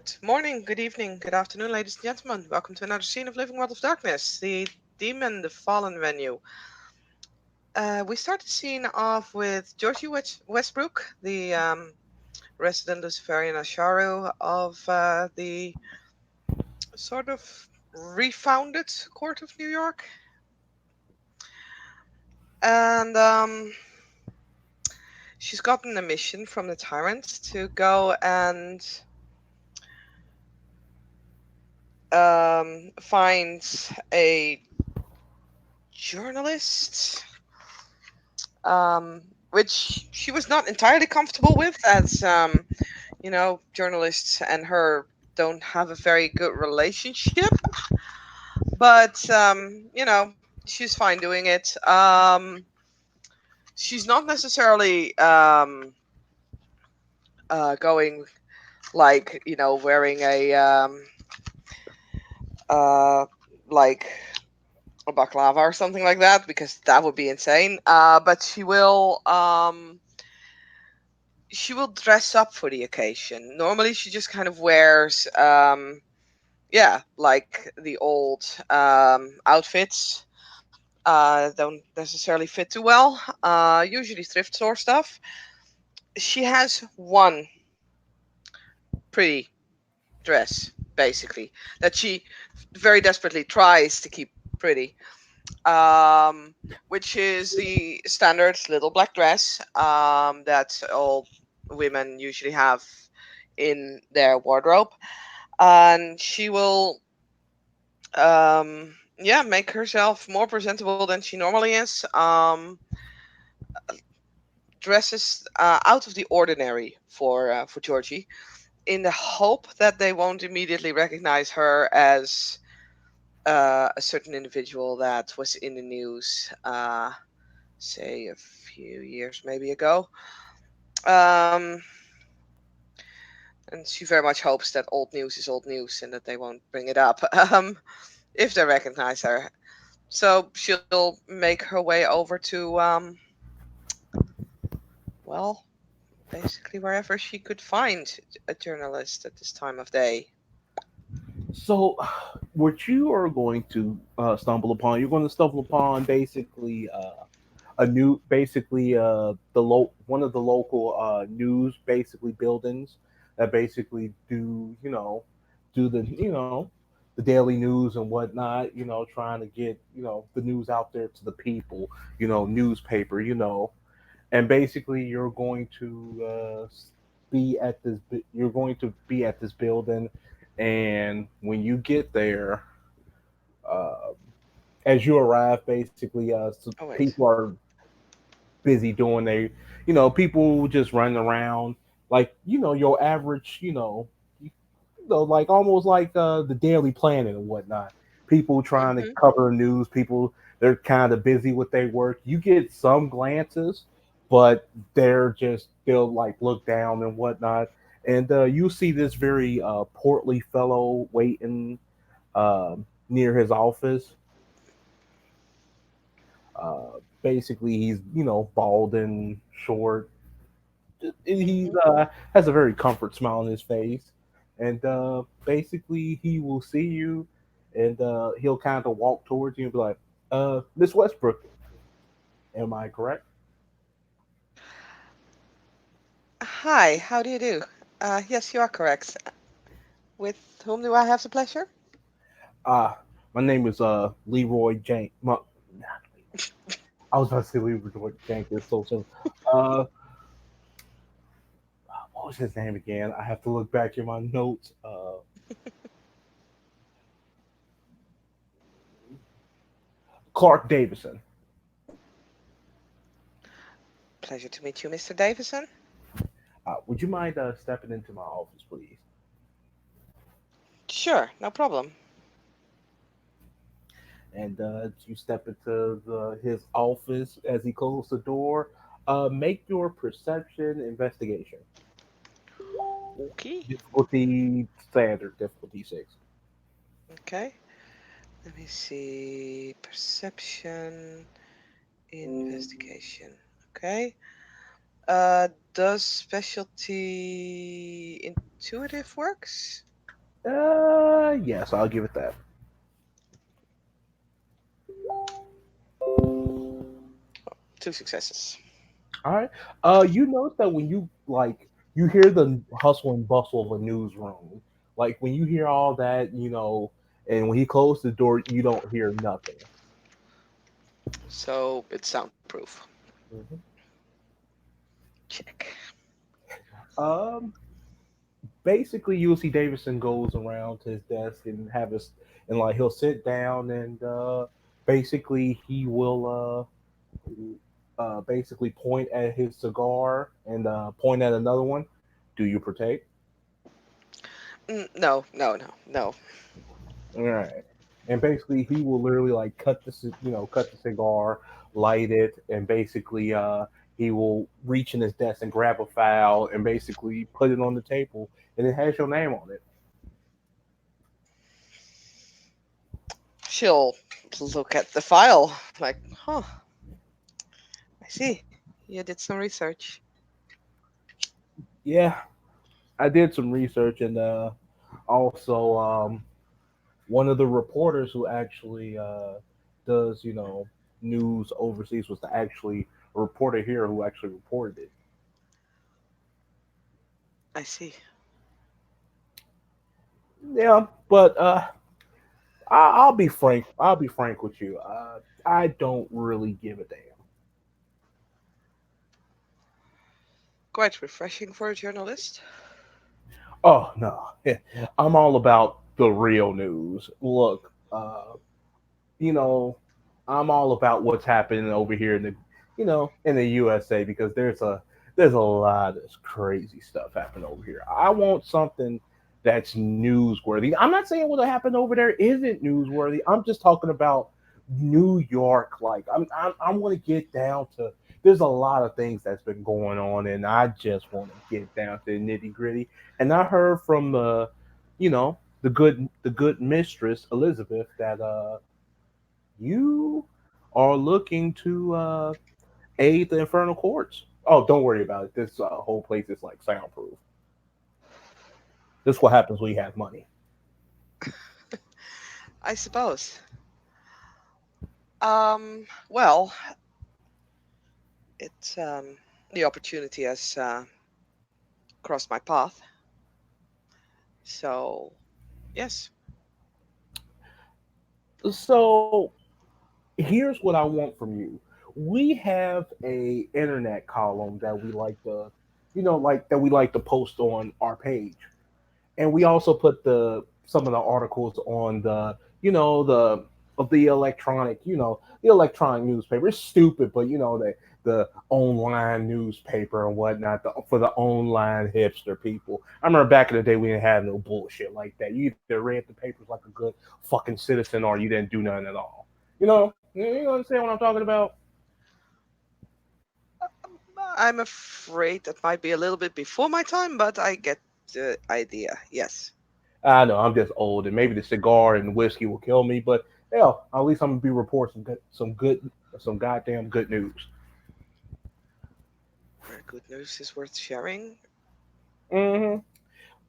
Good morning, good evening, good afternoon, ladies and gentlemen. Welcome to another scene of Living World of Darkness, the Demon, the Fallen venue. We start the scene off with Georgie Westbrook, the resident Luciferian Asharu of the sort of refounded Court of New York. And she's gotten a mission from the tyrant to go and find a journalist, which she was not entirely comfortable with, as journalists and her don't have a very good relationship. But she's fine doing it. She's not necessarily going like wearing a uh, like a baklava or something like that, because that would be insane. But she will dress up for the occasion. Normally, she just kind of wears, like the old outfits. Don't necessarily fit too well. Usually thrift store stuff. She has one pretty dress, basically, that she very desperately tries to keep pretty. Um, which is the standard little black dress that all women usually have in their wardrobe, and she will make herself more presentable than she normally is. Dresses out of the ordinary for Georgie, in the hope that they won't immediately recognize her as a certain individual that was in the news, say a few years maybe ago. Um, and she very much hopes that old news is old news and that they won't bring it up if they recognize her. So she'll make her way over to, well, basically wherever she could find a journalist at this time of day. So, what you are going to stumble upon, you're going to stumble upon basically a new, basically one of the local news basically buildings that basically do the daily news and whatnot. Trying to get the news out there to the people. Newspaper. And basically you're going to you're going to be at this building, and when you get there, uh, as you arrive, basically Oh wait. people are busy doing people just running around like your average like almost like the Daily Planet and whatnot. People trying to Hmm. cover news. People, they're kind of busy with their work. You get some glances, but they'll like look down and whatnot. And you see this very portly fellow waiting near his office. Basically, he's bald and short. He Hmm. has a very comfort smile on his face, and basically he will see you, and he'll kind of walk towards you and be like, Miss Westbrook, am I correct?" Hi, how do you do? Yes, you are correct. With whom do I have the pleasure? My name is Leroy Jank. I was about to say Leroy Jank. It's so simple. Uh, what was his name again? I have to look back in my notes. Clark Davison. Pleasure to meet you, Mr. Davison. Would you mind stepping into my office, please? Sure, no problem. And you step into his office as he closes the door. Make your perception investigation. Okay. Difficulty standard, difficulty 6. Okay. Let me see. Perception, investigation. Okay. Does specialty intuitive works? Yes, I'll give it that. Two successes. All right. You notice that when you like you hear the hustle and bustle of a newsroom, like when you hear all that, and when he closed the door, you don't hear nothing. So it's soundproof. Mhm. Check. Um, Basically, you'll see Davidson goes around to his desk and have his and like he'll sit down and basically he will basically point at his cigar and point at another one. Do you partake? No, no, no, no. All right. And basically, he will literally like cut the cigar, light it, and basically, he will reach in his desk and grab a file and basically put it on the table, and it has your name on it. She'll look at the file like, huh, I see. You did some research. Yeah, I did some research, and also one of the reporters who actually does news overseas was the actually a reporter here who actually reported it. I see. Yeah, but I'll be frank. I'll be frank with you. I don't really give a damn. Quite refreshing for a journalist. Oh no, I'm all about the real news. Look, you know, I'm all about what's happening over here in the USA because there's a lot of crazy stuff happening over here. I want something that's newsworthy. I'm not saying what happened over there isn't newsworthy. I'm just talking about New York. Like I want to get down to. There's a lot of things that's been going on, and I just want to get down to the nitty gritty. And I heard from the good mistress Elizabeth that you are looking to aid the infernal courts. Oh, don't worry about it. This whole place is like soundproof. This is what happens when you have money. I suppose. Well, it's the opportunity has crossed my path. So, yes, So here's what I want from you. We have a internet column that we like to post on our page, and we also put the some of the articles on the electronic newspaper. It's stupid, but the online newspaper and whatnot for the online hipster people. I remember back in the day we didn't have no bullshit like that. You either read the papers like a good fucking citizen or you didn't do nothing at all. You understand what I'm talking about? I'm afraid that might be a little bit before my time, but I get the idea. Yes. I know I'm just old, and maybe the cigar and whiskey will kill me, but hell, at least I'm gonna be reporting some goddamn good news. Where good news is worth sharing. hmm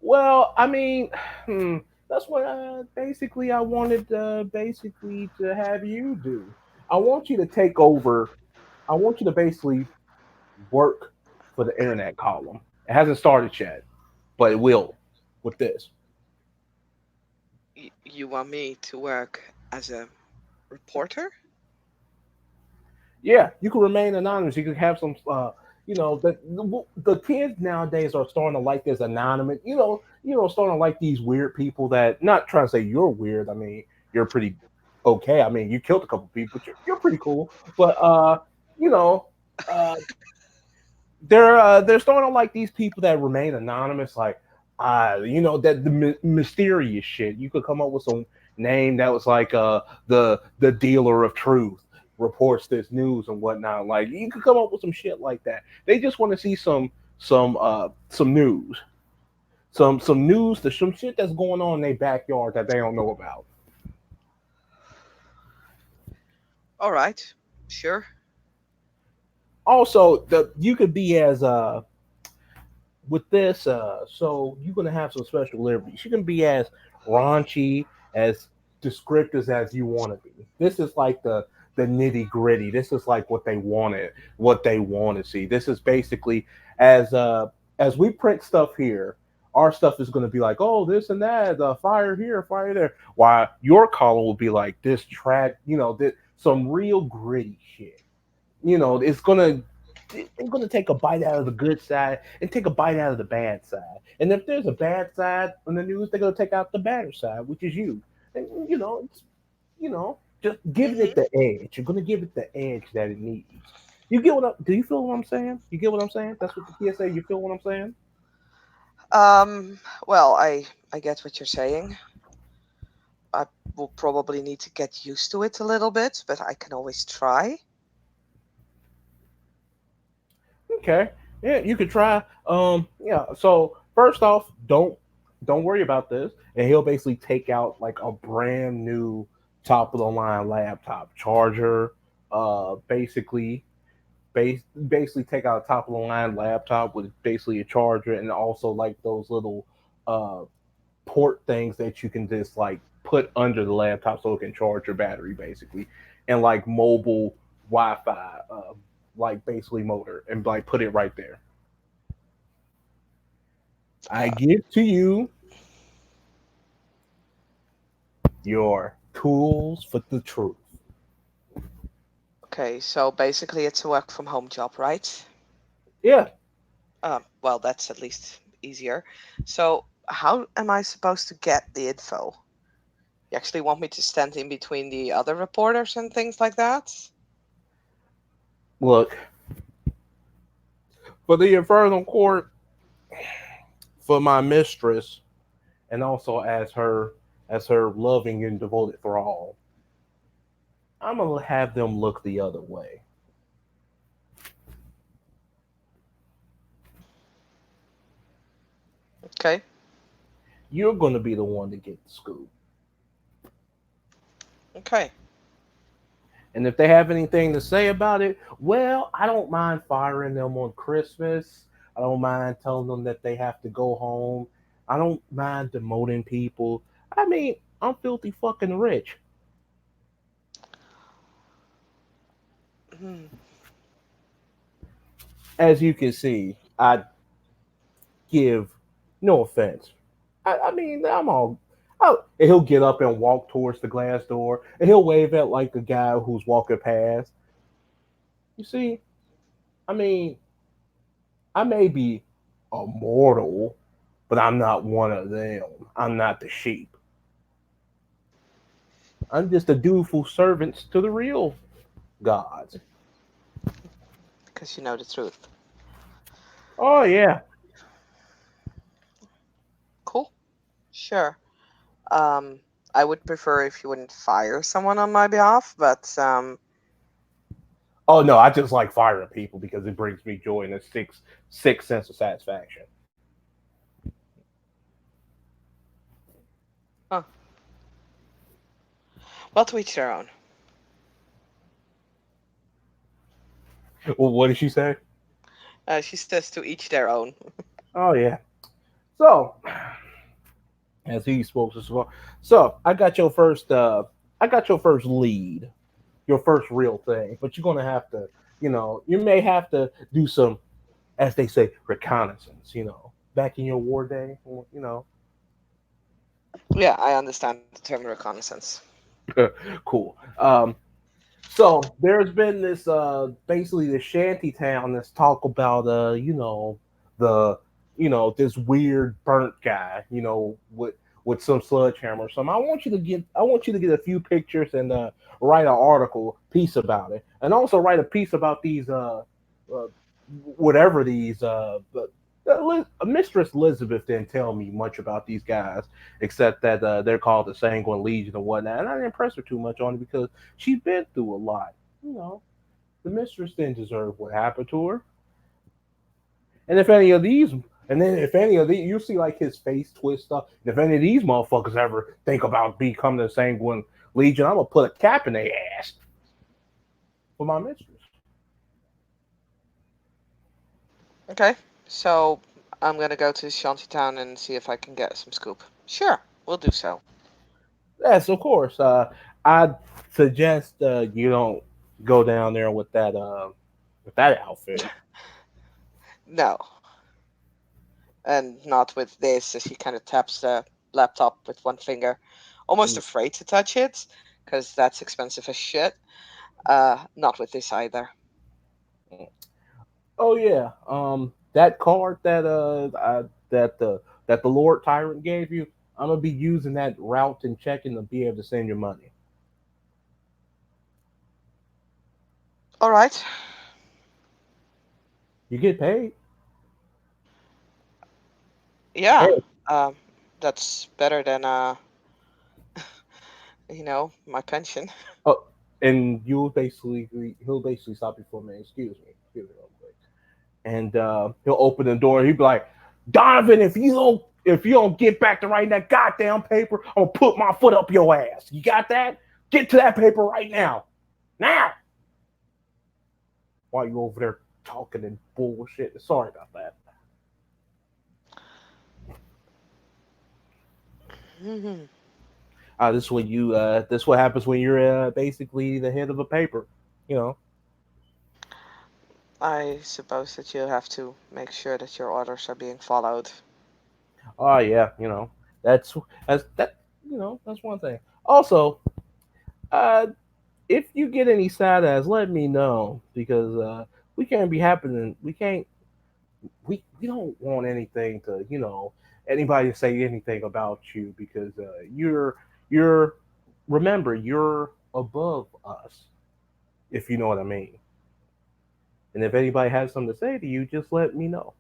Well, I mean, hmm, that's what basically I wanted basically to have you do. I want you to take over. I want you to basically work for the internet column. It hasn't started yet, but it will with this. You want me to work as a reporter? Yeah, you can remain anonymous. You can have some, the kids nowadays are starting to like this anonymous. Starting to like these weird people that. Not trying to say you're weird. I mean, you're pretty okay. I mean, you killed a couple people, but you're pretty cool. But you know, uh, they're starting to like these people that remain anonymous, like that the mysterious shit. You could come up with some name that was like the dealer of truth reports this news and whatnot. Like you could come up with some shit like that. They just want to see some news, some news, to some shit that's going on in their backyard that they don't know about. All right. Sure. Also, the you could be as with this, so you're gonna have some special liberties. You can be as raunchy, as descriptive as you want to be. This is like the nitty gritty. This is like what they want to see. This is basically as uh as we print stuff here. Our stuff is going to be like, oh, this and that, fire here, fire there. While your column will be like this track, some real gritty shit. It's gonna take a bite out of the good side and take a bite out of the bad side. And if there's a bad side on the news, they're gonna take out the better side, which is you. And just giving it Hmm. the edge. You're gonna give it the edge that it needs. Do you feel what I'm saying? You get what I'm saying? That's what the kids say. You feel what I'm saying? Well, I get what you're saying. I will probably need to get used to it a little bit, but I can always try. Okay. Yeah, you could try. Yeah. So first off, don't worry about this. And he'll basically take out like a brand new top of the line laptop charger. Basically, basically take out a top of the line laptop with basically a charger and also like those little uh port things that you can just like put under the laptop so it can charge your battery basically, and like mobile Wi-Fi, like basically motor, and like put it right there. I Uh, give to you your tools for the truth. okay, so basically it's a work from home job, right? Yeah. Well, that's at least easier. So, how am I supposed to get the info? You actually want me to stand in between the other reporters and things like that? Look, for the infernal court, for my mistress, and also as her loving and devoted thrall, I'm gonna have them look the other way. Okay. You're gonna be the one to get the scoop. Okay. And if they have anything to say about it, well, I don't mind firing them on Christmas. I don't mind telling them that they have to go home. I don't mind demoting people. I mean, I'm filthy fucking rich. Hmm. As you can see, I give no offense. I mean, I'm all. And he'll get up and walk towards the glass door, and he'll wave at like the guy who's walking past. You see, I mean, I may be a mortal, but I'm not one of them. I'm not the sheep. I'm just a dutiful servant to the real gods. Because you know the truth. Oh yeah. Cool. Sure. Um, I would prefer if you wouldn't fire someone on my behalf, but Oh no, I just like firing people because it brings me joy and a six sense of satisfaction. huh. Well, to each their own. Well, what did she say? She says to each their own. Oh yeah. So as he spoke as well. So I got your first lead, your first real thing, but you're gonna have to, you may have to do some, as they say, reconnaissance. Back in your war day, Yeah, I understand the term reconnaissance. cool. So there's been this basically the shanty town that's talk about the this weird burnt guy, with some sledgehammer or something. I want you to get a few pictures and write an article piece about it. And also write a piece about these uh whatever these Mistress Elizabeth didn't tell me much about these guys except that they're called the Sanguine Legion and whatnot. And I didn't impress her too much on it because she's been through a lot. You know, the mistress didn't deserve what happened to her. And if any of these, and then if any of these, you see like his face twist up. And if any of these motherfuckers ever think about becoming the Sanguine Legion, I'm gonna put a cap in their ass for my mistress. Okay. So I'm gonna go to Shantytown and see if I can get some scoop. Sure, we'll do so. Yes, of course. I'd suggest you don't go down there with that outfit. No, and not with this, as he kind of taps the laptop with one finger, almost Mm. afraid to touch it, because that's expensive as shit. Not with this either. Oh yeah, that card that the Lord Tyrant gave you, I'm gonna be using that route and checking to be able to send your money. All right. You get paid. Yeah. Hey, Um, that's better than my pension. oh, and he'll basically stop you for a minute. Excuse me, real quick. And he'll open the door. He'll be like, Donovan, if you don't get back to writing that goddamn paper, I'm gonna put my foot up your ass. You got that? Get to that paper right now, now. While you over there talking and bullshit. Sorry about that. Mhm. This is when you this what happens when you're basically the head of a paper. You know. I suppose that you have to make sure that your orders are being followed. Oh yeah, that's that. That's one thing. Also, uh, if you get any side ass, let me know because we can't be happening. We don't want anything to anybody to say anything about you because you're remember you're above us if you know what I mean. And if anybody has something to say to you, just let me know.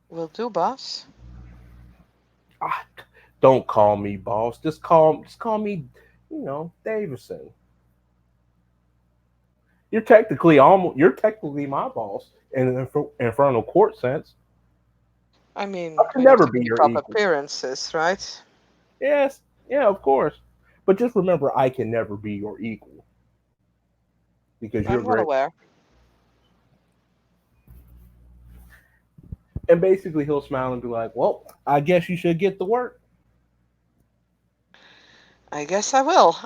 Will do, boss. Ah, don't call me boss. Just call me, Davison. You're technically my boss in an infernal court sense. I I mean, can we need never to be keep your up equal. appearances, right? Yes, yeah, of course. But just remember, I can never be your equal because you're I'm well great. aware. And basically, he'll smile and be like, "Well, I guess you should get to work." I guess I will.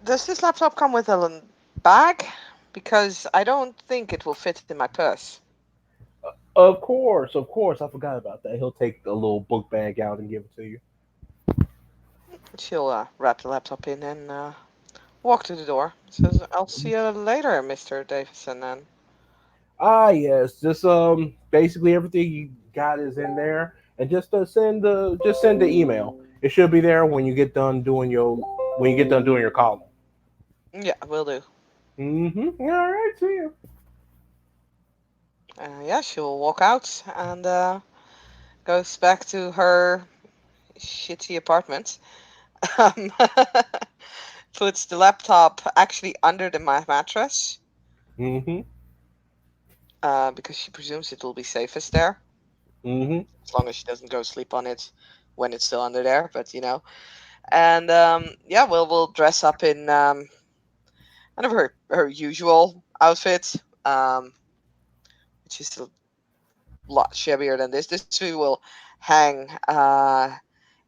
Does this laptop come with a bag? Because I don't think it will fit in my purse. Of course. I forgot about that. He'll take the little book bag out and give it to you. She'll wrap the laptop in and walk to the door. Says, "I'll see you later, Mr. Davison." And Yes, just basically everything you got is in there, and just send the email. It should be there when you get done doing your column. yeah, will do. Mm-hmm. Yeah, all right, see you. Yeah, she'll walk out and goes back to her shitty apartment. Um, puts the laptop actually under the mattress Mm-hmm. because she presumes it will be safest there, Mm-hmm. as long as she doesn't go sleep on it when it's still under there. But and yeah, we'll dress up in kind of her usual outfit, which is a lot shabbier than this. This we will hang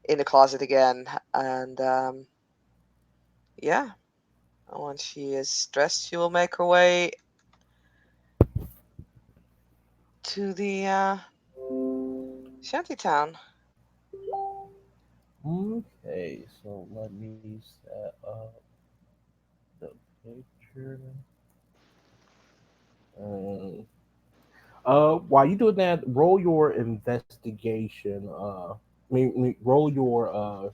in the closet again, and yeah, once she is dressed, she will make her way to the shantytown. Okay, so let me set up the picture. Um, while you doing that, roll your investigation. Roll your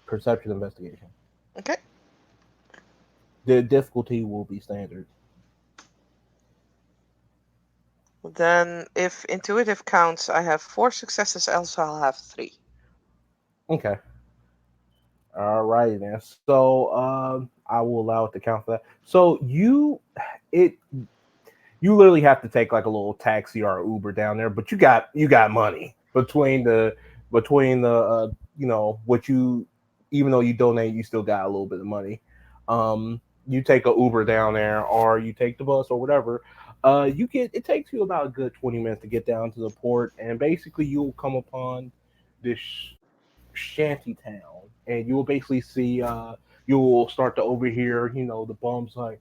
perception investigation. Okay. The difficulty will be standard. Then, if intuitive counts, I have 4 successes, else I'll have 3. Okay. All right, then. So I will allow it to count for that. So it you literally have to take like a little taxi or Uber down there, but you got money between the what you even though you donate, you still got a little bit of money. You take a Uber down there or you take the bus or whatever. You get it takes you about a good 20 minutes to get down to the port, and basically you'll come upon this shanty town, and you will basically see you will start to overhear the bums like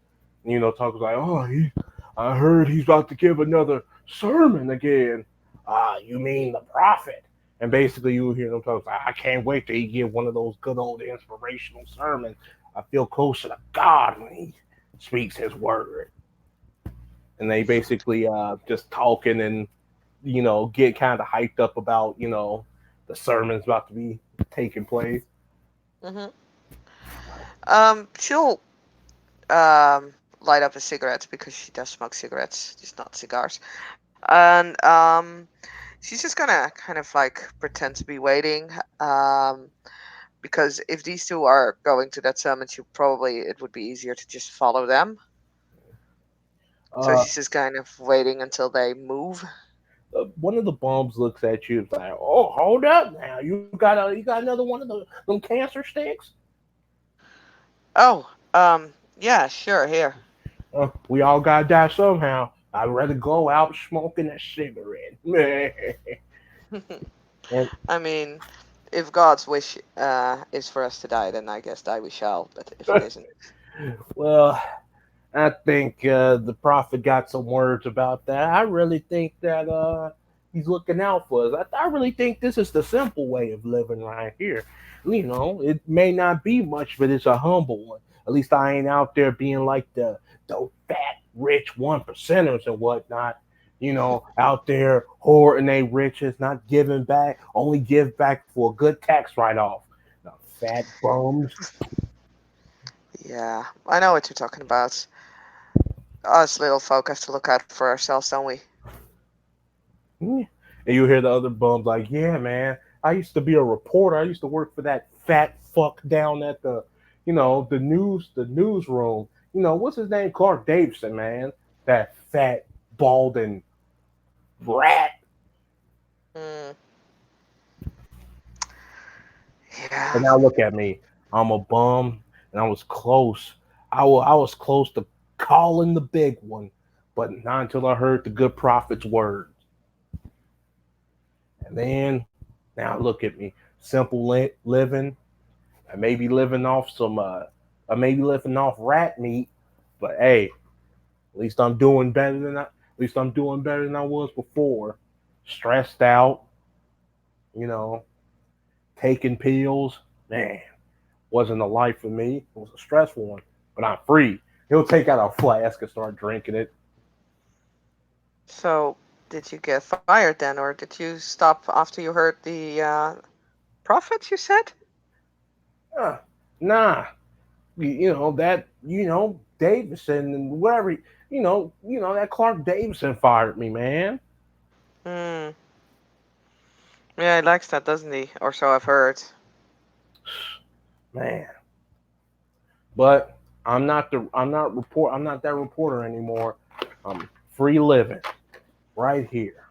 talk like, oh, I heard he's about to give another sermon again. You mean the prophet? And basically you will hear them talk like, I can't wait till he give one of those good old inspirational sermons. I feel closer to God when he speaks his word. And they basically just talking and get kind of hyped up about the sermon's about to be taking place. Hmm. She'll light up a cigarette because she does smoke cigarettes, just not cigars. And she's just gonna kind of like pretend to be waiting. Um, because if these two are going to that summit, it would be easier to just follow them. So Uh, she's just kind of waiting until they move. One of the bums looks at you and is like, "Oh, hold up now! You got another one of them cancer sticks? Oh, yeah, sure, here. We all gotta die somehow. I'd rather go out smoking a cigarette." And I mean, if God's wish is for us to die, then I guess die we shall. But if it isn't, well, I think the prophet got some words about that. I really think that he's looking out for us. I really think this is the simple way of living right here. It may not be much, but it's a humble one. At least I ain't out there being like the fat rich 1%ers and whatnot. Out there hoarding their riches, not giving back, only give back for a good tax write off. Now, fat bums. yeah, I know what you're talking about. Us little folk have to look out for ourselves, don't we? Yeah. And you hear the other bums like, "Yeah, man, I used to be a reporter. I used to work for that fat fuck down at the newsroom. What's his name? Clark Davidson, man. That fat, balding rat." Mm, And yeah. now look at me. I'm a bum, and I was close. I was close to calling the big one, but not until I heard the good prophet's words. And then, now look at me. Simple living. I may be living off I may be living off rat meat, but hey, at least I'm doing better than I was before. Stressed out, you know, taking pills. Man, wasn't a life for me. It was a stressful one, but I'm free. He'll take out a flask and start drinking it. So, did you get fired then, or did you stop after you heard the prophet? You said. Nah, Davidson and whatever. That Clark Davidson fired me, man. Hmm. Yeah, he likes that, doesn't he? Or so I've heard. Man, but I'm not that reporter anymore. I'm free living right here.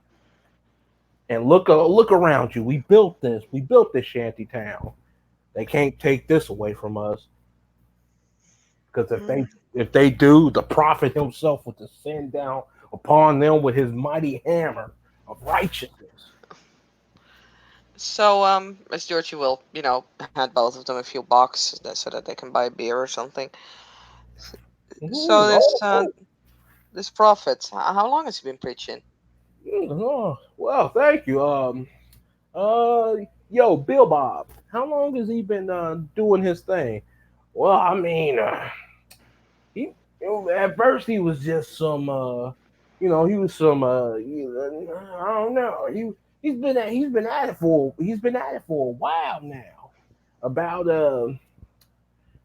And look around you. We built this. We built this shanty town. They can't take this away from us because Mm. if they do, the prophet himself will descend down upon them with his mighty hammer of righteousness. So, Miss Georgie will, hand both of them a few bucks so that they can buy beer or something. So Oh, this prophet, how long has he been preaching? oh, well, thank you. Uh, yo, Bill Bob, how long has he been doing his thing? Well, I mean, he at first he was just some he was some I don't know. He's been at it for a while now. About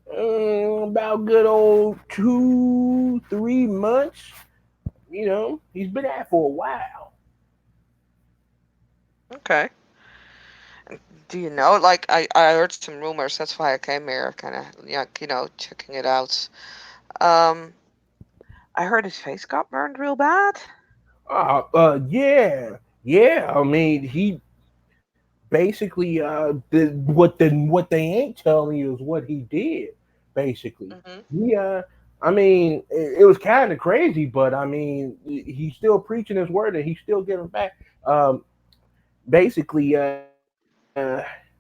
about good old 2 3 months. He's been at it for a while. Okay. Do you know? Like, I heard some rumors. That's why I came here, kind of, yeah, checking it out. Um, I heard his face got burned real bad. Yeah, yeah. I mean, he basically what they ain't telling you is what he did. Basically, Hmm. he I mean, it was kind of crazy, but I mean, he's still preaching his word and he's still giving back. Um, Basically,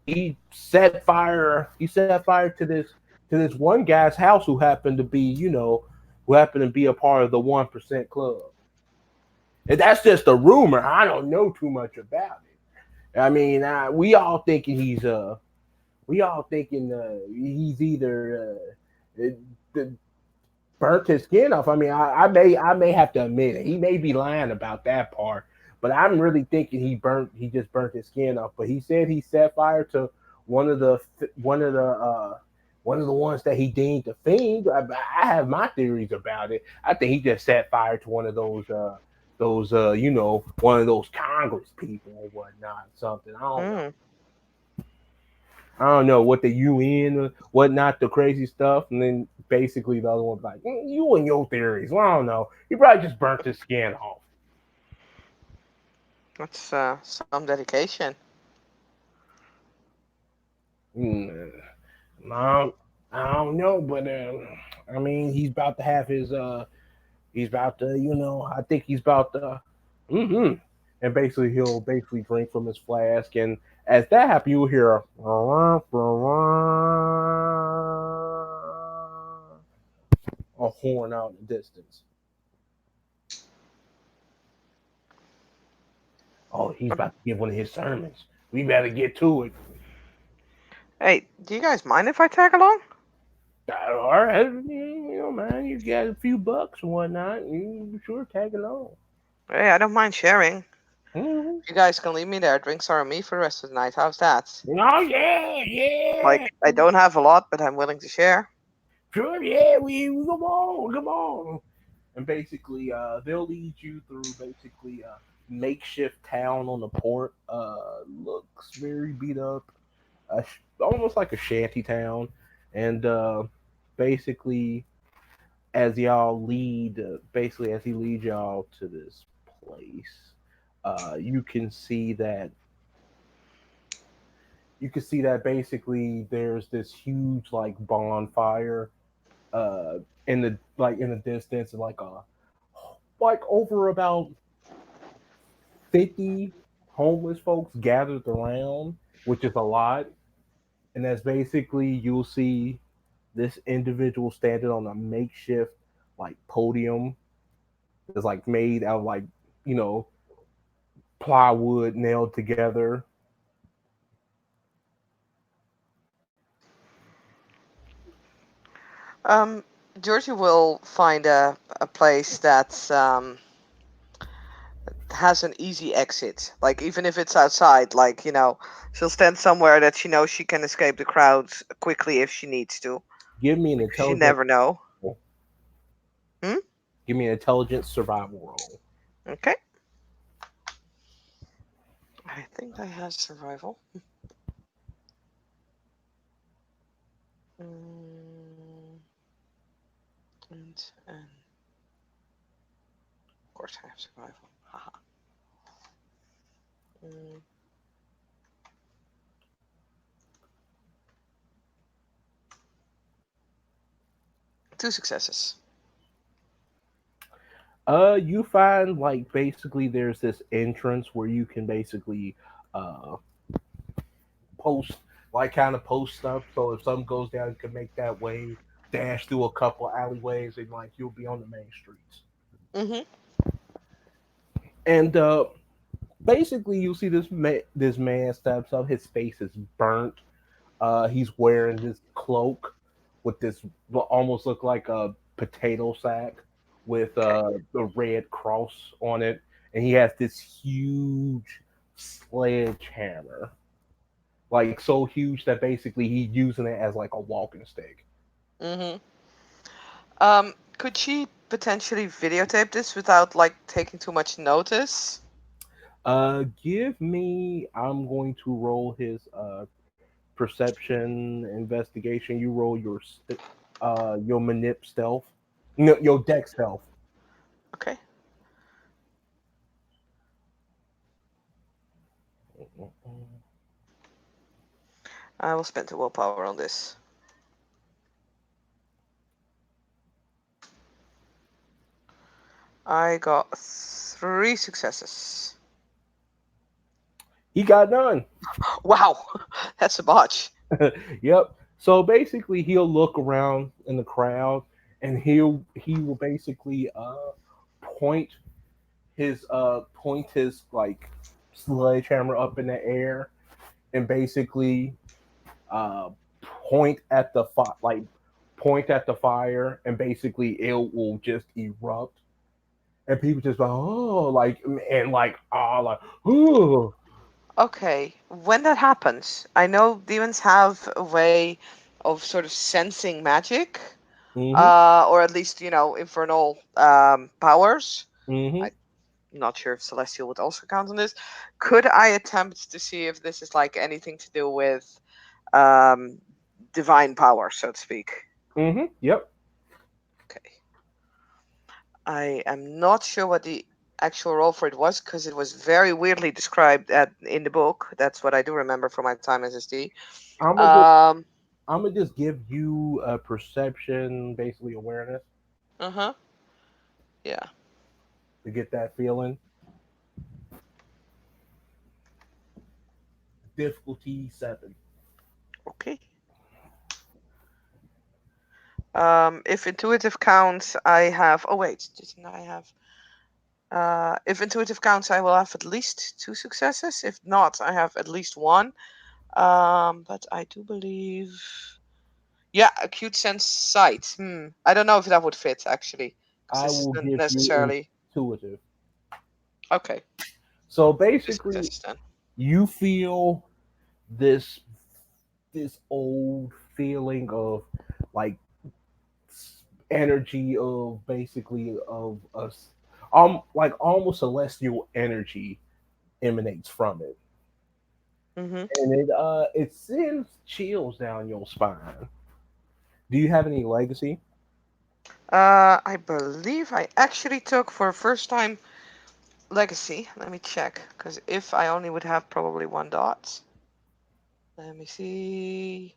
he set fire to this one guy's house who happened to be, who happened to be a part of the 1% club. And that's just a rumor. I don't know too much about it. I mean, we all thinking he's either burnt his skin off. I mean, I may have to admit it. He may be lying about that part, but I'm really thinking he just burnt his skin off. But he said he set fire to one of the one of the one of the ones that he deemed the fiend. I have my theories about it. I think he just set fire to one of those one of those Congress people or whatnot. Something I don't know. Hmm. I don't know what the UN, whatnot, the crazy stuff, and then basically the other one's like, you and your theories. Well, I don't know. He probably just burnt his skin off. That's some dedication. Mm, I don't, I don't know, but I mean, he's about to have his. He's about to, I think he's about to. Mm-hmm. And basically, he'll basically drink from his flask, and as that happens, you'll hear a horn out in the distance. Oh, he's about to give one of his sermons. We better get to it. Hey, do you guys mind if I tag along? All right, man, you got a few bucks and whatnot. You sure tag along. Hey, I don't mind sharing. Mm-hmm. You guys can leave me there. Drinks are on me for the rest of the night. How's that? Oh yeah, yeah, Like, I don't have a lot, but I'm willing to share. sure, yeah. We come on, come on. And basically, they'll lead you through basically a makeshift town on the port. Looks very beat up, almost like a shanty town, and basically basically as he leads y'all to this place, you can see that basically there's this huge like bonfire uh in the distance, and like over about 50 homeless folks gathered around, which is a lot. And that's basically you'll see this individual standing on a makeshift like podium that's like made out of like you know plywood nailed together. Um, Georgie will find a place that's has an easy exit. Like even if it's outside, like she'll stand somewhere that she knows she can escape the crowds quickly if she needs to, Give me an because you intelligence never know. roll. Hmm? Give me an intelligence survival roll. Okay. I think I have survival. Mm, and of course I have survival. Haha. Mm, 2 successes. You find like basically there's this entrance where you can basically uh post kind of post stuff. So if something goes down, you can make that way, dash through a couple alleyways, and like you'll be on the main streets. Mm-hmm. And basically, you see this man steps up. His face is burnt. He's wearing this cloak with this what almost look like a potato sack with Okay. the red cross on it, and he has this huge sledgehammer, like so huge that basically he's using it as like a walking stick. Mm-hmm. Could she potentially videotape this without like taking too much notice? Give me. I'm going to roll his perception investigation. You roll your manip stealth. No, your deck stealth. Okay. I will spend the willpower on this. I got 3 successes. He got none. Wow, that's a botch. Yep. So basically, he'll look around in the crowd, and he will basically point point his like sledgehammer up in the air, and basically uh point at the point at the fire, and basically it will just erupt, and people just like oh like and like ah like oh. Okay, when that happens, I know demons have a way of sort of sensing magic, Mhm. or at least, infernal powers. Mhm. I'm not sure if celestial would also count on this. Could I attempt to see if this is like anything to do with um, divine power, so to speak? Mhm. Yep. Okay. I am not sure what the actual role for it was because it was very weirdly described in the book. That's what I do remember from my time as SD. I'm gonna just Um, I'm gonna just give you a perception, basically awareness, uh huh. Yeah. to get that feeling. Difficulty 7. Okay. If intuitive counts, I have. Oh wait, didn't I have? If intuitive counts, I will have at least 2 successes. If not, I have at least one. But I do believe. Yeah, acute sense sight. I don't know if that would fit actually, because I this will isn't give you necessarily. intuitive. Okay, So 2 successes basically, then. you feel this this old feeling of like energy of basically of us, like almost celestial energy emanates from it, Mm-hmm. and it sends chills down your spine. Do you have any legacy? I believe I actually took for first time legacy. Let me check, because if I only would have probably 1 dot. Let me see.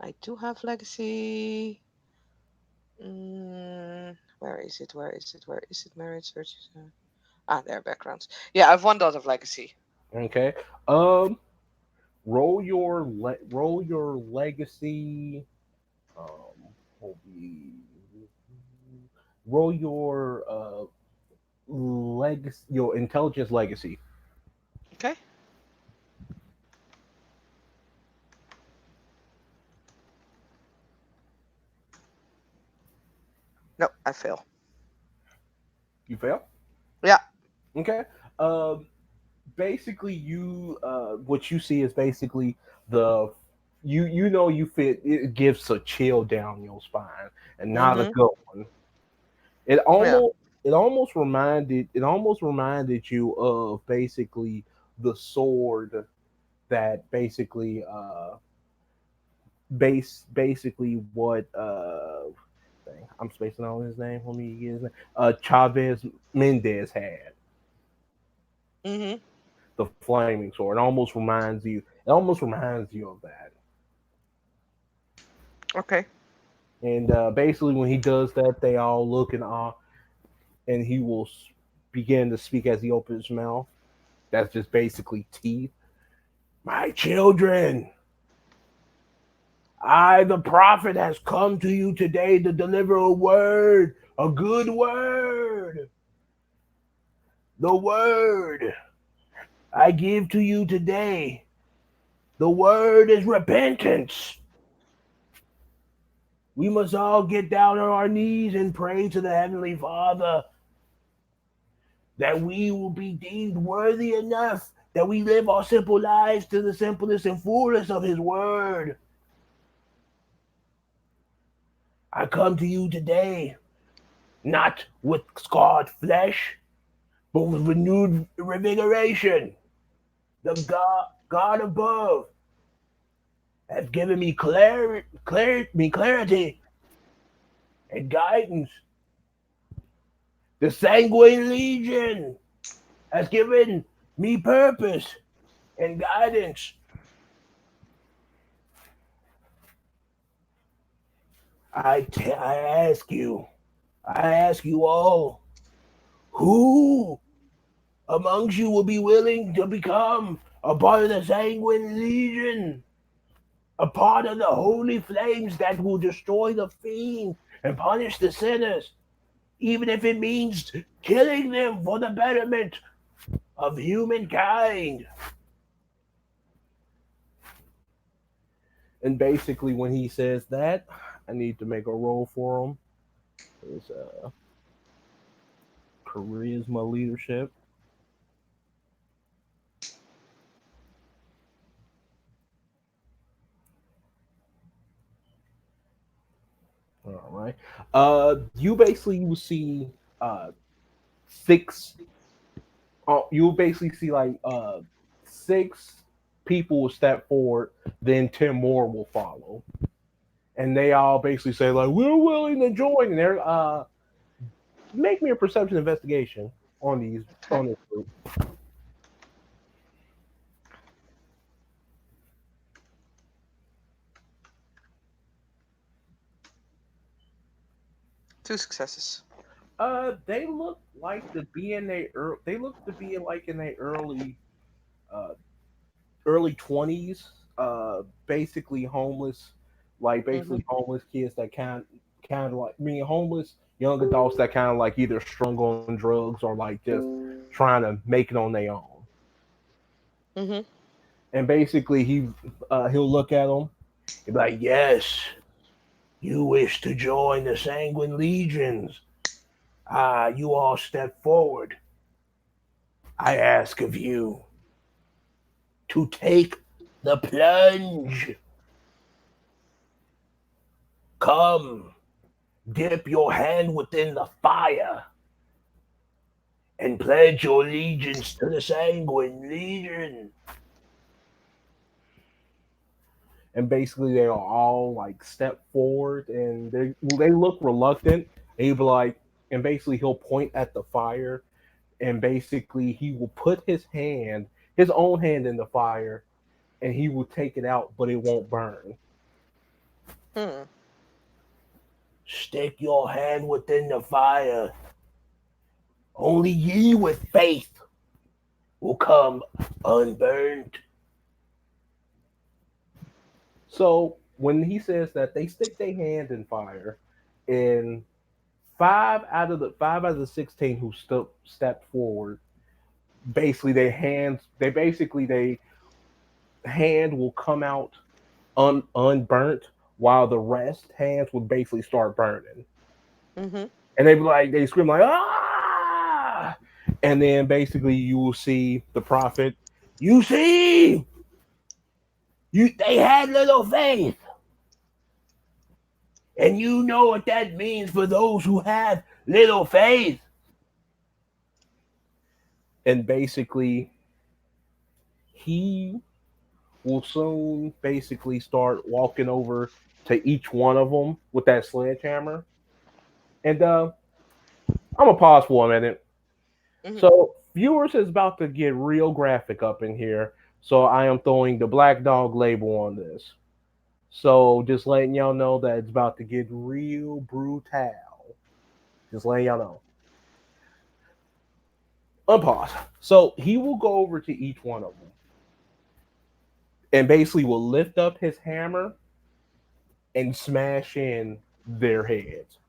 I do have legacy. Where is it? Where is it? Where is it? Marriage searches. There, backgrounds. Yeah, I have 1 dot of legacy. Okay. Roll your legacy. Will be roll your intelligence legacy. Okay. No, I fail. You fail. Yeah. Okay. Um, basically, what you see is basically the you know you fit it gives a chill down your spine, and not a Mm-hmm. good one. It Yeah. almost it almost reminded you of basically the sword that basically what thing I'm spacing on his name. Let me get his name. Chavez Mendez had Mm-hmm. the flaming sword. It almost reminds you of that. Okay. And basically, when he does that, they all look in awe, and he will begin to speak as he opens his mouth. That's just basically teeth. My children, I, the prophet, has come to you today to deliver a word, a good word. The word I give to you today, the word is repentance. We must all get down on our knees and pray to the Heavenly Father that we will be deemed worthy enough that we live our simple lives to the simplest and fullest of His word. I come to you today not with scarred flesh, but with renewed revigoration. The God above has given me clarity and guidance. The Sanguine Legion has given me purpose and guidance. I ask you all, Who amongst you will be willing to become a part of the Sanguine Legion? A part of the holy flames that will destroy the fiend and punish the sinners, even if it means killing them for the betterment of humankind. And basically, when he says that, I need to make a roll for him. It's charisma leadership. All right. You basically will see six. You'll basically see like six people will step forward, then 10 more will follow, and they all basically say like we're willing to join. And they're make me a perception investigation on these Okay. on this group. 2 successes. They look like to be in they look to be like in their uh early 20s. Basically homeless, like Mm-hmm. basically homeless kids that kind of like homeless young adults that kind of like either strung on drugs or like just trying to make it on their own. Mm-hmm. And basically he'll look at them. He'll be like, "Yes, you wish to join the Sanguine Legions. You all step forward. I ask of you to take the plunge. Come, dip your hand within the fire and pledge your allegiance to the Sanguine Legion." And basically, they'll all like step forward, and they look reluctant. And he'll be like, and basically he'll point at the fire, and basically he will put his own hand in the fire, and he will take it out, but it won't burn. Hmm. Stick your hand within the fire. Only ye with faith will come unburned. So when he says that, they stick their hand in fire, and five out of the 16 who stepped forward, basically they hand will come out unburnt, while the rest hands would basically start burning. Mm-hmm. And they scream like ah, and then basically you will see the prophet. You see, they had little faith, and you know what that means for those who have little faith. And basically, he will soon basically start walking over to each one of them with that sledgehammer. And I'm gonna pause for a minute. Mm-hmm. So viewers is about to get real graphic up in here. So I am throwing the black dog label on this. So just letting y'all know that it's about to get real brutal. Just letting y'all know. Unpause. So he will go over to each one of them and basically will lift up his hammer and smash in their heads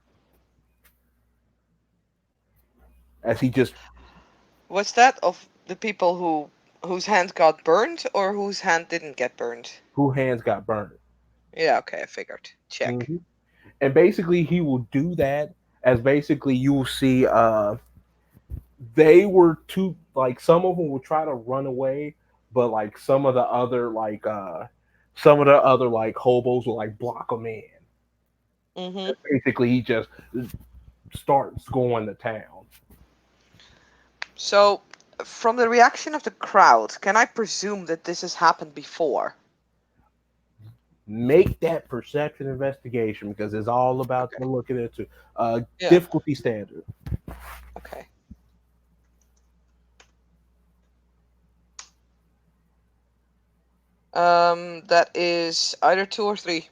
as he just Was that of the people whose hand got burned or whose hand didn't get burned? who hands got burned. Yeah, okay, I figured. Check. Hmm. And basically he will do that as basically you will see they were too like some of them will try to run away, but like some of the other like hobos will like block them in. Mm-hmm. Basically he just starts going to town. So, from the reaction of the crowd, can I presume that this has happened before? Make that perception investigation because it's all about Okay. looking into Yeah. difficulty standard. Okay. That is either 2 or 3,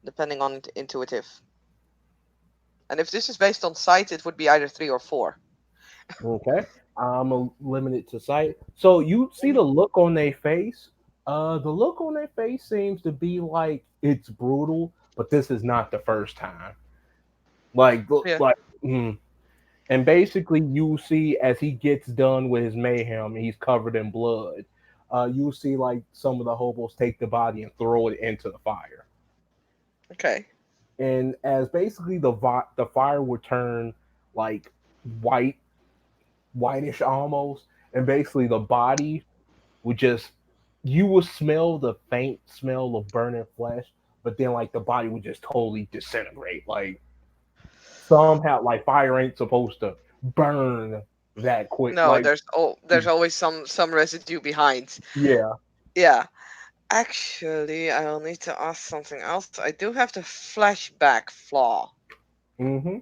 depending on intuitive. And if this is based on sight, it would be either 3 or 4. Okay. I'm a limited to sight. So you see Mhm. the look on their face. The look on their face seems to be like it's brutal, but this is not the first time. Like, Yeah. like, mm. And basically, you see as he gets done with his mayhem, he's covered in blood. You see like some of the hobos take the body and throw it into the fire, Okay. and as basically the fire would turn like white, whitish almost, and basically the body would just you would smell the faint smell of burning flesh, but then like the body would just totally disintegrate. Like somehow, like fire ain't supposed to burn that quick. No, Like there's always some residue behind. yeah, Yeah. Actually, I'll need to ask something else. I do have the flashback flaw. mm-hmm.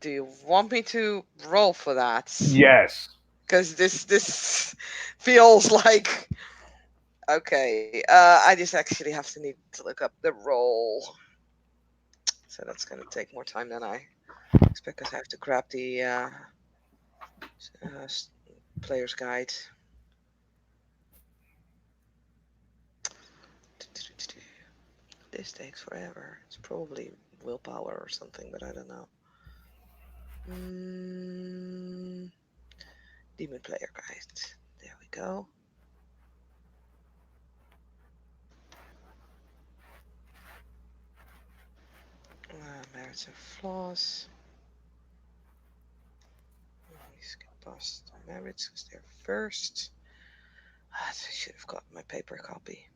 Do you want me to roll for that? Yes. Because this feels like okay. I just actually have to need to look up the roll, so that's gonna take more time than I expect. Because I have to grab the uh, s- player's guide. This takes forever. It's probably willpower or something, but I don't know. Mm, demon player guide. There we go. Merits and flaws. Let me skip past the merits because they're first. I should have got my paper copy.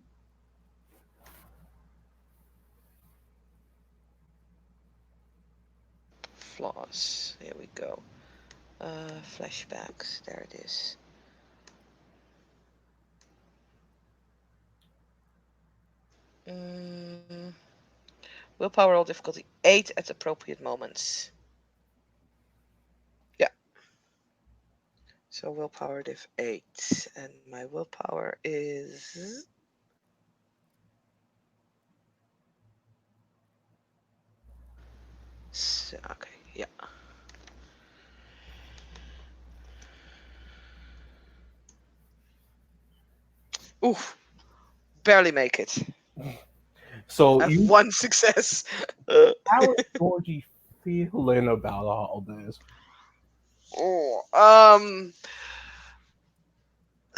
Flaws. Here we go. Flashbacks. There it is. Mm, willpower roll difficulty 8 at appropriate moments. Yeah. So willpower diff 8. And my willpower is. Okay, yeah. Oof. Barely make it. So I have you, one success. how is Georgie feeling about all this? Oh,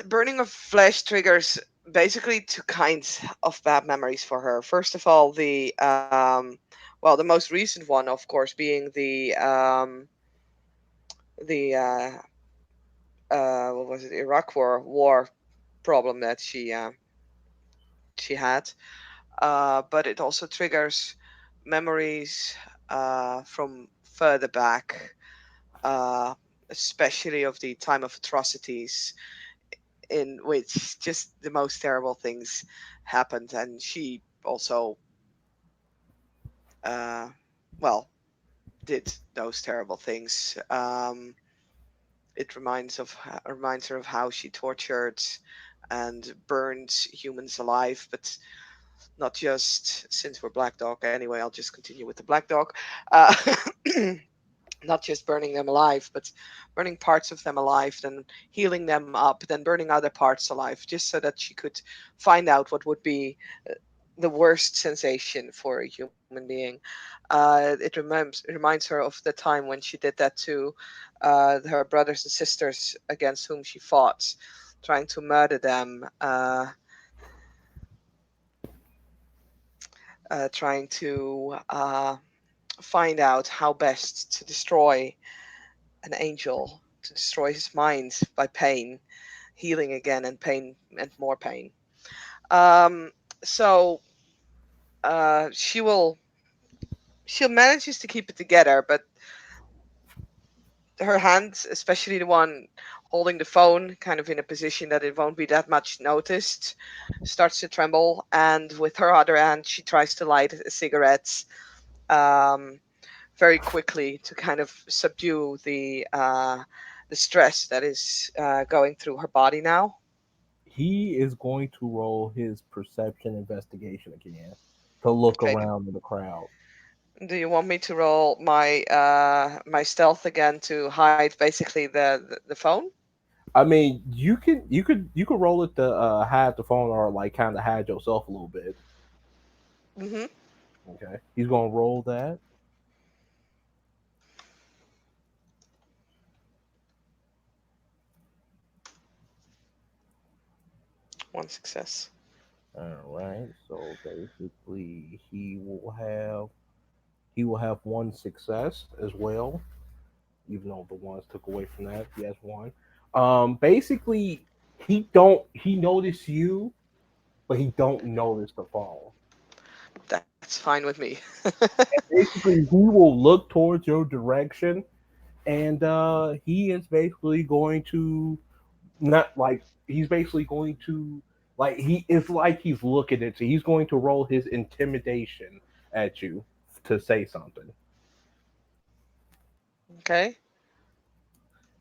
burning of flesh triggers basically two kinds of bad memories for her. First of all, well, the most recent one, of course, being the what was it, Iraq war problem that she had. But it also triggers memories from further back, uh, especially of the time of atrocities in which just the most terrible things happened, and she also, uh, well, did those terrible things. It reminds her of how she tortured and burned humans alive, but not just since we're Black Dog. Anyway, I'll just continue with the Black Dog. Uh, not just burning them alive, but burning parts of them alive, then healing them up, then burning other parts alive, just so that she could find out what would be the worst sensation for a human being. It reminds her of the time when she did that to her brothers and sisters against whom she fought, trying to murder them, trying to find out how best to destroy an angel, to destroy his mind by pain, healing again, and pain and more pain. Um, so she'll manages to keep it together, but her hands, especially the one holding the phone, kind of in a position that it won't be that much noticed, starts to tremble. And with her other hand, she tries to light a cigarette um, very quickly to kind of subdue the stress that is going through her body now. He is going to roll his perception investigation again to look Okay, around in the crowd. Do you want me to roll my stealth again to hide basically the phone? I mean, you could roll it to hide the phone or like kind of hide yourself a little bit. Mm-hmm. Okay, he's gonna roll that. One success. All right. So basically, he will have one success as well, even though the ones took away from that. He has one. Basically, he noticed you, but he don't notice the phone. That's fine with me. Basically, he will look towards your direction, and he is basically going to not like he's basically going to like he it's like he's looking at you. He's going to roll his intimidation at you to say something. Okay.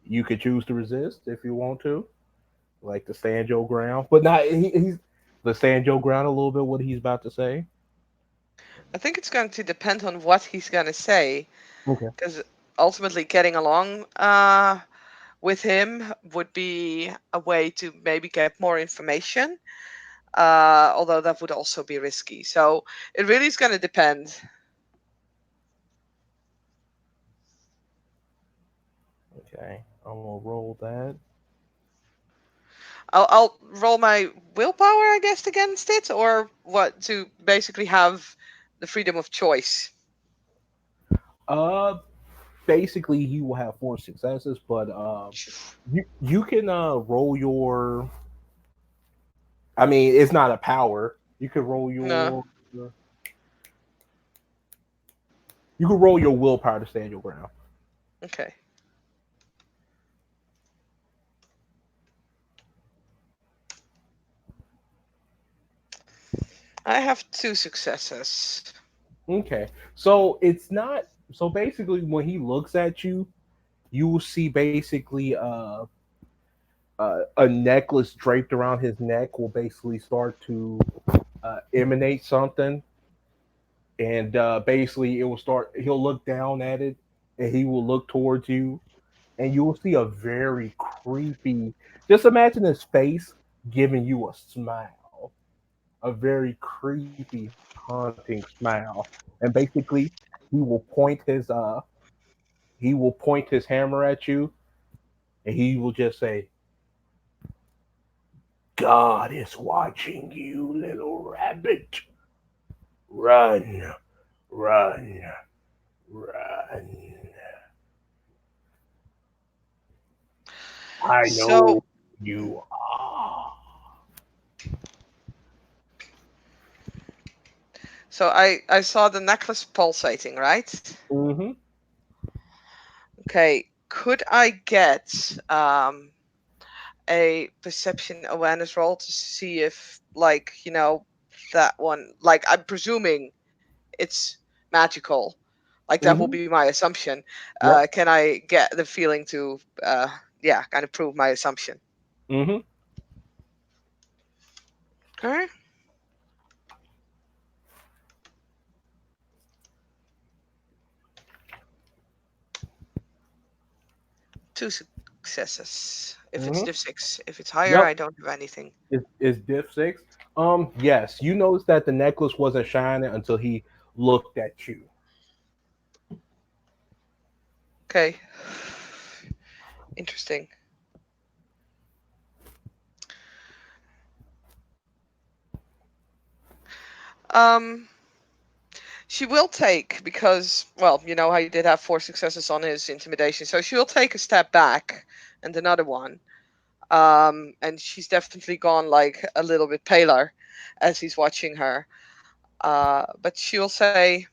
You could choose to resist if you want to, like to stand your ground, but not he's to stand your ground a little bit. What he's about to say. I think it's going to depend on what he's going to say, Okay. because ultimately getting along with him would be a way to maybe get more information. Although that would also be risky. So it really is going to depend. Okay. I'm gonna roll that. I'll roll my willpower, I guess, against it, or what, to basically have the freedom of choice. Uh, basically, he will have four successes, but you can roll your. I mean, it's not a power. You could roll No. your. You could roll your willpower to stand your ground. Okay. I have two successes. Okay. So it's not. So basically, when he looks at you, you will see basically a necklace draped around his neck will basically start to emanate something, and basically it will start. He'll look down at it, and he will look towards you, and you will see a very creepy. Just imagine his face giving you a smile, a very creepy, haunting smile, and basically he will point his hammer at you, and he will just say, "God is watching you, little rabbit. Run, run, run. I know So, you are." so I saw the necklace pulsating, right? Mm-hmm. Okay. Could I get a perception awareness roll to see if, like, that one, like, I'm presuming it's magical. Like, that will Mm-hmm. be my assumption. Yep. Can I get the feeling to, yeah, kind of prove my assumption? Mm-hmm. Okay. Two successes. If it's Mm-hmm. div 6. If it's higher, Yep. I don't have anything. Is diff six. Yes, you noticed that the necklace wasn't shining until he looked at you. Okay. Interesting. Um, she will take, because, well, you know how you did have four successes on his intimidation. So she will take a step back and another one. And she's definitely gone like a little bit paler as he's watching her. But she'll say,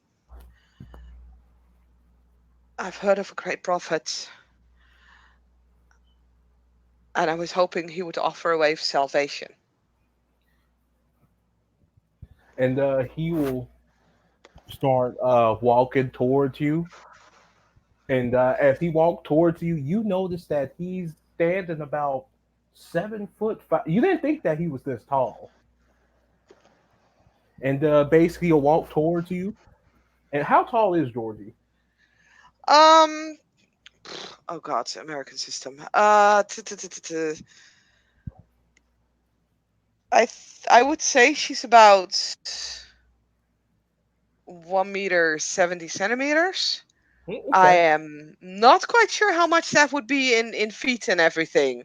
"I've heard of a great prophet, and I was hoping he would offer a way of salvation." And he will start walking towards you. And as he walked towards you, you notice that he's standing about 7 foot five. You didn't think that he was this tall. And basically, he'll walk towards you, And how tall is Georgie? Um. Oh God, American system. I would say she's about 1 meter 70 centimeters. Mm, I okay. am not quite sure how much that would be in feet and everything.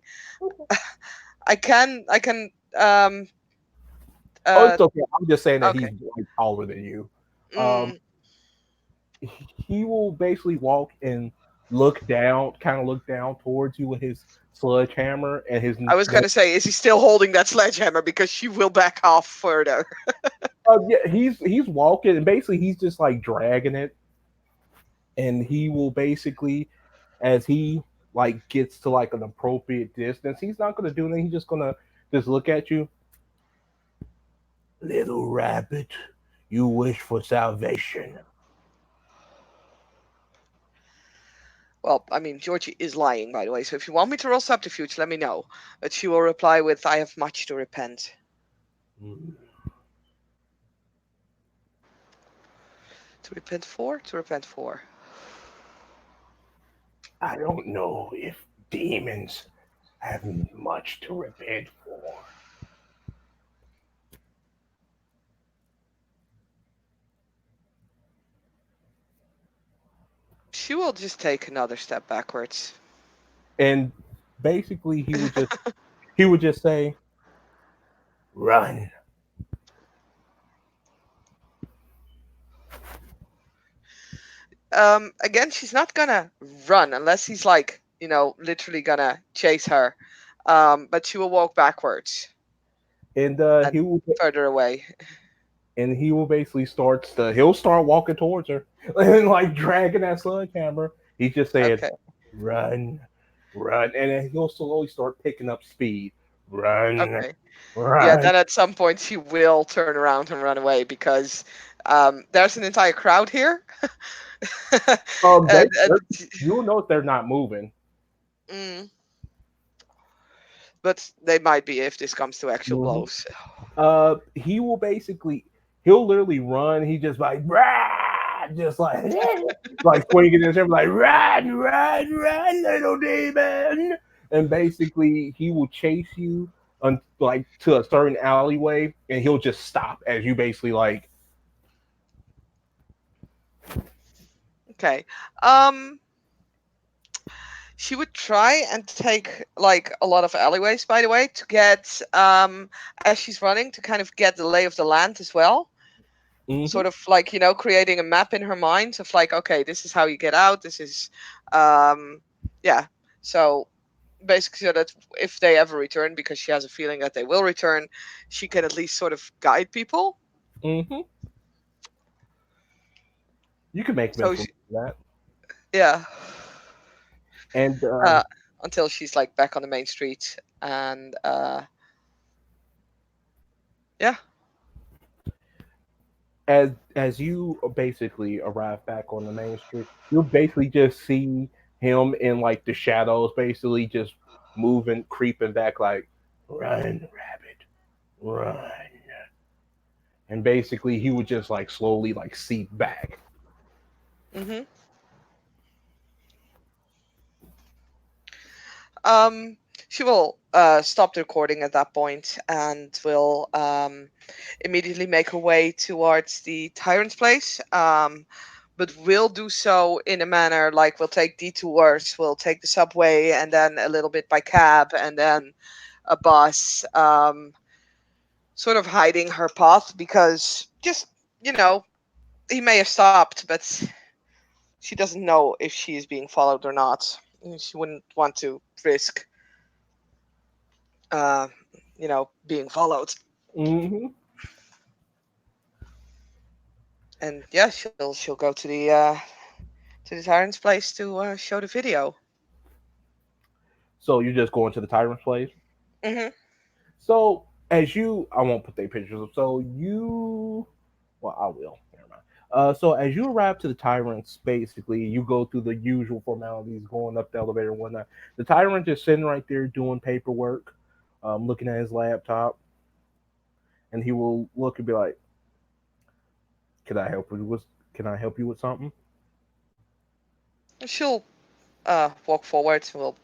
I can Oh, uh it's okay. I'm just saying that he's okay. like taller than you. Um, Mm, he will basically walk and look down, kind of look down towards you with his sledgehammer and his. I was gonna say, is he still holding that sledgehammer because she will back off further? Yeah, he's walking and basically he's just like dragging it, and he will basically, as he like gets to like an appropriate distance, he's not gonna do anything. He's just gonna just look at you. Little rabbit, you wish for salvation. Well, I mean, Georgie is lying, by the way. So if you want me to roll subterfuge, let me know. But she will reply with, "I have much to repent." Mm, To repent for? To repent for. I don't know if demons have much to repent for. She will just take another step backwards. And basically he would just say, run. Again, she's not gonna run unless he's like, literally gonna chase her. But she will walk backwards And and further away. he will basically he'll start walking towards her and like dragging that sledgehammer. He just said, Okay. run, run, and then he'll slowly start picking up speed. Run, Okay. Yeah, run. then at some point she will turn around and run away because there's an entire crowd here. They and you'll notice they're not moving. mm, but they might be if this comes to actual Mhm. blows. He will basically he'll literally run. He just like rah, just like like swinging his hip like run, run, run, little demon. And basically, he will chase you like to a certain alleyway, and he'll just stop as you basically like. Okay. She would try and take like a lot of alleyways, by the way, to get as she's running to kind of get the lay of the land as well. Mm-hmm, Sort of like, creating a map in her mind of like, okay, this is how you get out. This is, um, yeah. So basically, so that if they ever return, because she has a feeling that they will return, she can at least sort of guide people. mm-hmm. You can make So mental she, note of that, yeah, and uh, until she's like back on the main street, and yeah. as you basically arrive back on the main street, you'll basically just see him in like the shadows, basically just moving, creeping back, like run, rabbit, run, and basically he would just like slowly like seep back. Hmm. Um, she will stop the recording at that point and will immediately make her way towards the tyrant's place. But will do so in a manner like we'll take detours, we'll take the subway, and then a little bit by cab, and then a bus, sort of hiding her path because just, you know, he may have stopped, but she doesn't know if she is being followed or not. She wouldn't want to risk uh, being followed. Hmm. And yeah, she'll go to the tyrant's place to show the video. So you're just going to the tyrant's place. Hmm. So as you, I won't put their pictures up. So you, well, I will. Never mind. So as you arrive to the tyrants, basically you go through the usual formalities, going up the elevator and whatnot. The tyrant is sitting right there doing paperwork, looking at his laptop, and he will look and be like, "Can I help you with? Can I help you with something? She'll walk forward. We'll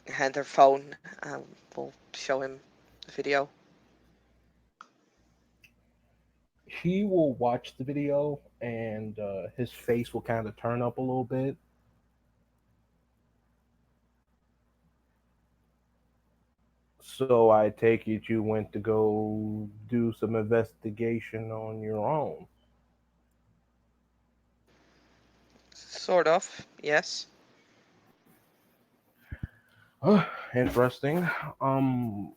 hand her phone. We'll show him the video. He will watch the video and his face will kind of turn up a little bit. So I take it you went to go do some investigation on your own. Sort of, yes. Interesting. Um,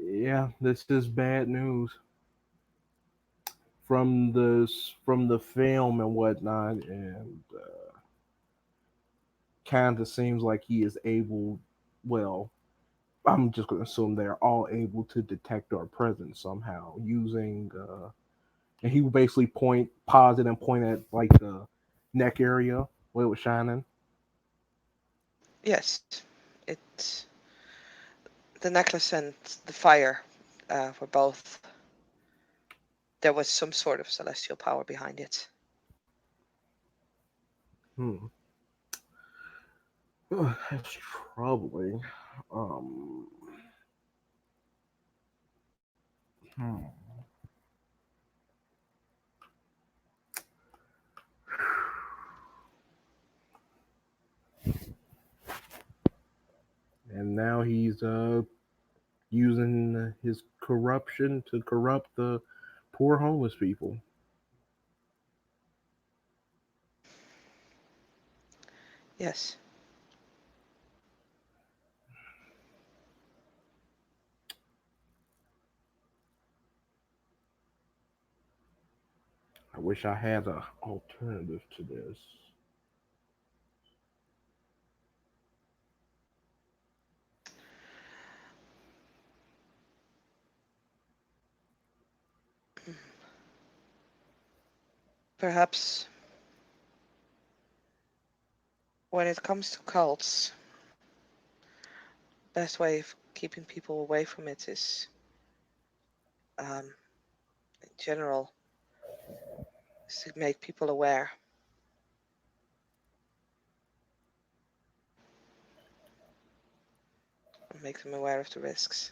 yeah, this is bad news from the film and whatnot, and kind of seems like he is able. Well, I'm just going to assume they're all able to detect our presence somehow using. And he would basically pause it, and point at like the neck area where it was shining. Yes. It the necklace and the fire were both. There was some sort of celestial power behind it. Hmm. That's troubling. Um. Hmm. And now he's using his corruption to corrupt the poor homeless people. Yes. I wish I had a alternative to this. Perhaps when it comes to cults, best way of keeping people away from it is, in general, is to make people aware and make them aware of the risks.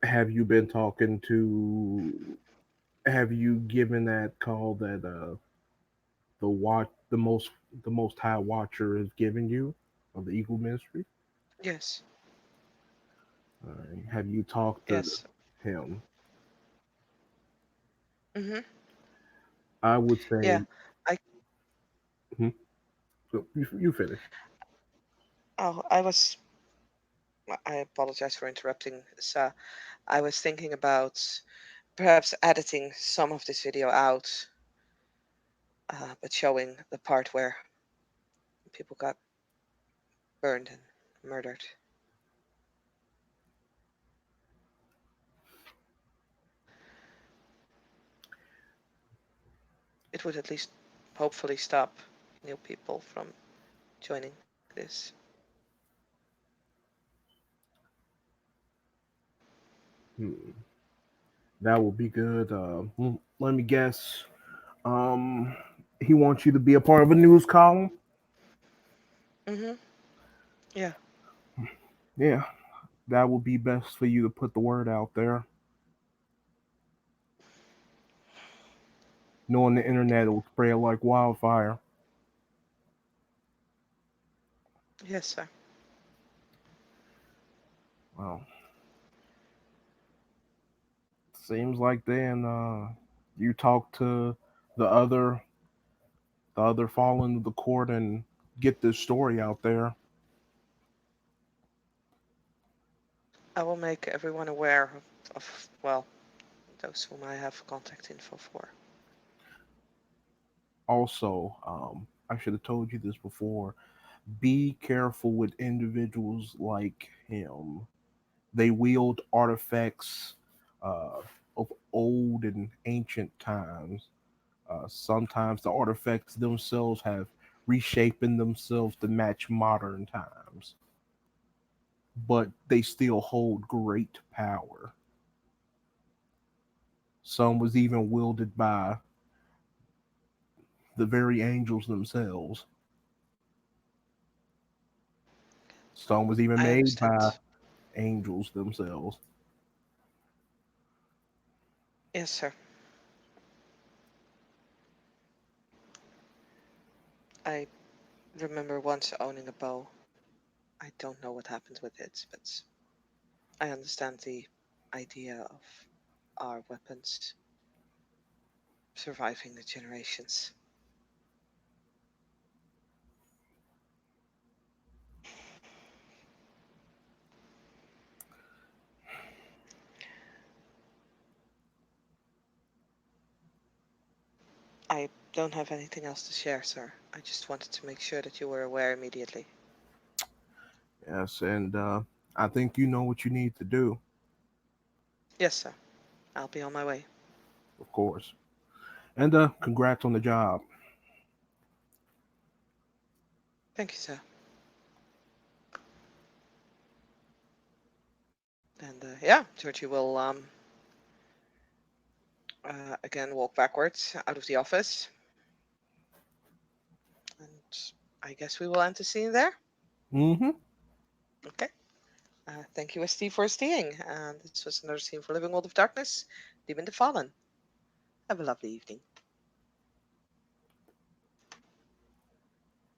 Have you been talking to? Have you given that call that the most high watcher has given you of the Eagle Ministry? Yes. Have you talked to Yes. him? Mhm. I would Yeah. say. I Hmm, so you finish. oh I was I apologize for interrupting. So I was thinking about perhaps editing some of this video out, but showing the part where people got burned and murdered. It would at least hopefully stop new people from joining this. Hmm, that would be good. Let me guess. Um, he wants you to be a part of a news column. Mhm. Yeah. Yeah, that would be best for you to put the word out there. Knowing the internet will spread like wildfire. Yes, sir. Well, seems like then you talk to the other the other fallen of the court and get this story out there. I will make everyone aware of well, those whom I have contact info for. Also, I should have told you this before. Be careful with individuals like him. They wield artifacts uh, of old and ancient times. Sometimes the artifacts themselves have reshaped themselves to match modern times, but they still hold great power. Some was even wielded by the very angels themselves. Some was even I made by understand. angels themselves. Yes, sir. I remember once owning a bow. I don't know what happened with it, but I understand the idea of our weapons surviving the generations. I don't have anything else to share, sir. I just wanted to make sure that you were aware immediately. Yes, and I think you know what you need to do, Yes, sir. I'll be on my way. of course. And congrats on the job. Thank you, sir. And yeah, Georgie will again walk backwards out of the office, and I guess we will end the scene there. Mm-hmm. Okay. Thank you, ST, for staying. And this was another scene for Living World of Darkness, Demon the Fallen. Have a lovely evening.